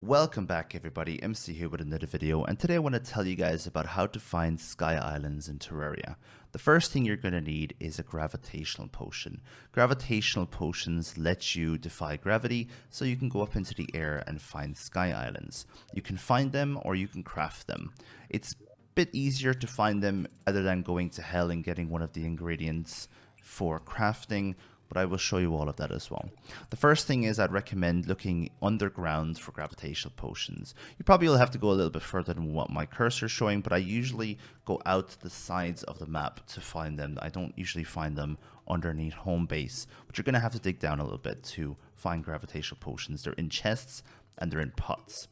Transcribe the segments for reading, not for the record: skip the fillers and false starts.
Welcome back everybody, MC here with another video, and today I want to tell you guys about how to find sky islands in Terraria. The first thing you're going to need is a gravitational potion. Gravitational potions let you defy gravity, so you can go up into the air and find sky islands. You can find them or you can craft them. It's a bit easier to find them other than going to hell and getting one of the ingredients for crafting, but I will show you all of that as well. The first thing is I'd recommend looking underground for gravitational potions. You probably will have to go a little bit further than what my cursor is showing, but I usually go out to the sides of the map to find them. I don't usually find them underneath home base, but you're going to have to dig down a little bit to find gravitational potions. They're in chests and they're in pots.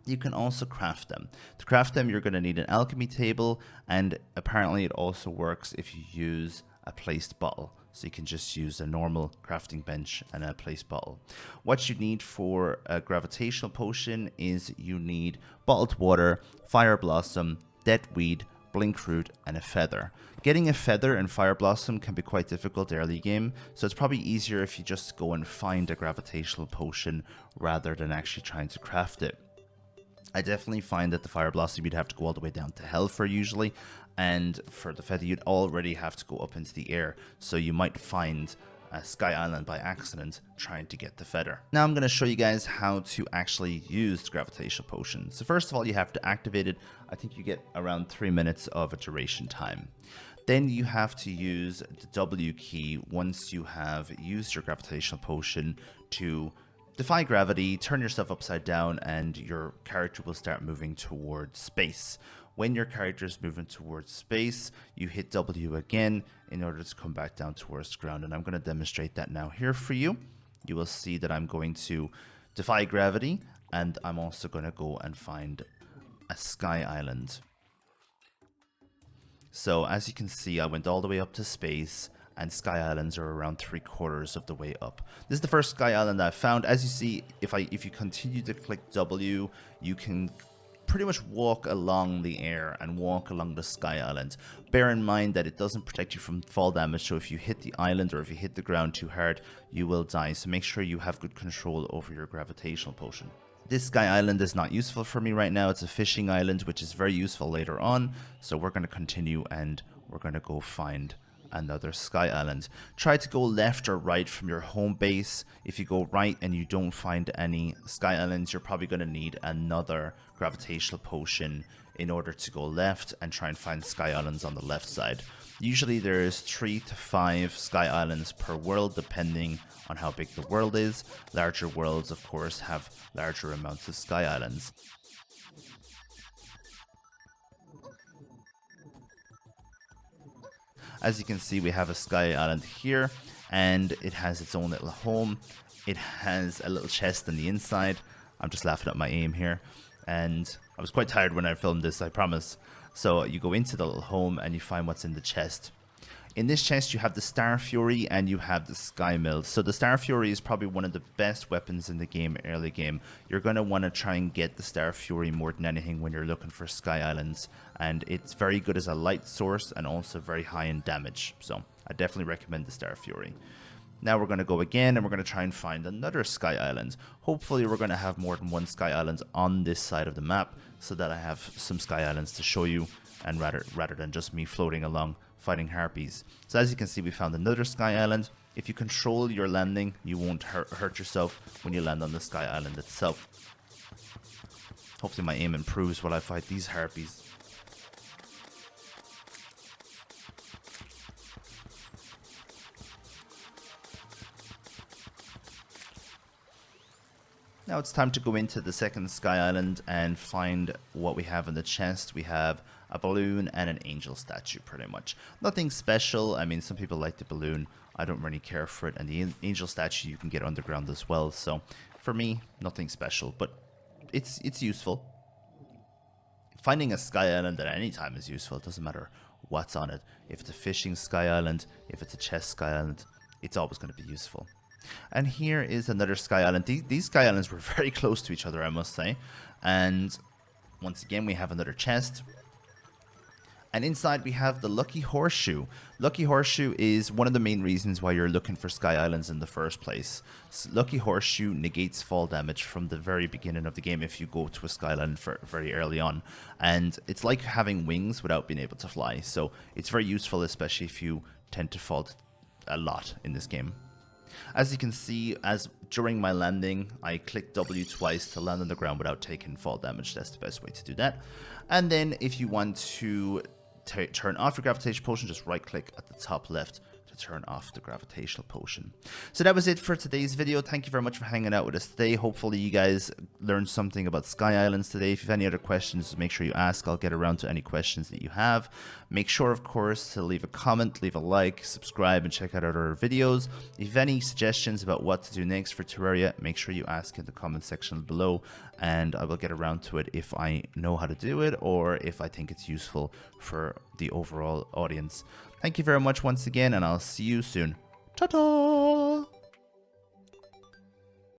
You can also craft them. To craft them, you're going to need an alchemy table, and apparently it also works if you use a placed bottle. So you can just use a normal crafting bench and a placed bottle. What you need for a gravitational potion is you need bottled water, fire blossom, dead weed, blink root, and a feather. Getting a feather and fire blossom can be quite difficult early game, so it's probably easier if you just go and find a gravitational potion rather than actually trying to craft it. I definitely find that the fire blossom you'd have to go all the way down to hell for usually, and for the feather you'd already have to go up into the air, so you might find a sky island by accident trying to get the feather. Now I'm going to show you guys how to actually use the gravitational potion. So first of all, you have to activate it. I think you get around 3 minutes of a duration time. Then you have to use the W key once you have used your gravitational potion to defy gravity, turn yourself upside down, and your character will start moving towards space. When your character is moving towards space, you hit W again in order to come back down towards the ground. And I'm going to demonstrate that now here for you. You will see that I'm going to defy gravity, and I'm also going to go and find a sky island. So as you can see, I went all the way up to space, and sky islands are around 3/4 of the way up. This is the first sky island I found. As you see, if you continue to click W, you can pretty much walk along the air and walk along the sky island. Bear in mind that it doesn't protect you from fall damage, so if you hit the island or if you hit the ground too hard, you will die. So make sure you have good control over your gravitational potion. This sky island is not useful for me right now. It's a fishing island, which is very useful later on. So we're going to continue and we're going to go find another sky island. Try to go left or right from your home base. If you go right and you don't find any sky islands, you're probably going to need another gravitational potion in order to go left and try and find sky islands on the left side. Usually there's 3 to 5 sky islands per world depending on how big the world is. Larger worlds of course have larger amounts of sky islands. As you can see, we have a sky island here, and it has its own little home. It has a little chest on the inside. I'm just laughing at my aim here, and I was quite tired when I filmed this, I promise. So you go into the little home and you find what's in the chest. In this chest you have the Star Fury and you have the Sky Mill. So the Star Fury is probably one of the best weapons in the game, early game. You're going to want to try and get the Star Fury more than anything when you're looking for Sky Islands. And it's very good as a light source and also very high in damage. So I definitely recommend the Star Fury. Now we're going to go again and we're going to try and find another Sky Island. Hopefully we're going to have more than one Sky Island on this side of the map so that I have some Sky Islands to show you, and rather than just me floating along fighting harpies. So as you can see, we found another sky island. If you control your landing, you won't hurt yourself when you land on the sky island itself. Hopefully my aim improves while I fight these harpies. Now it's time to go into the second sky island and find what we have in the chest. We have a balloon and an angel statue, pretty much. Nothing special. I mean, some people like the balloon. I don't really care for it. And the angel statue you can get underground as well. So for me, nothing special, but it's useful. Finding a sky island at any time is useful. It doesn't matter what's on it. If it's a fishing sky island, if it's a chest sky island, it's always going to be useful. And here is another sky island. These sky islands were very close to each other, I must say. And once again, we have another chest. And inside we have the Lucky Horseshoe. Lucky Horseshoe is one of the main reasons why you're looking for Sky Islands in the first place. So Lucky Horseshoe negates fall damage from the very beginning of the game if you go to a Sky Island very early on. And it's like having wings without being able to fly. So it's very useful, especially if you tend to fall a lot in this game. As you can see, during my landing, I clicked W twice to land on the ground without taking fall damage. That's the best way to do that. And then if you want to turn off your Gravitational Potion, just right click at the top left to turn off the Gravitational Potion. So that was it for today's video. Thank you very much for hanging out with us today. Hopefully you guys learned something about Sky Islands today. If you have any other questions, make sure you ask. I'll get around to any questions that you have. Make sure, of course, to leave a comment, leave a like, subscribe, and check out our other videos. If you have any suggestions about what to do next for Terraria, make sure you ask in the comment section below, and I will get around to it if I know how to do it or if I think it's useful for the overall audience. Thank you very much once again, and I'll see you soon. Ta-ta!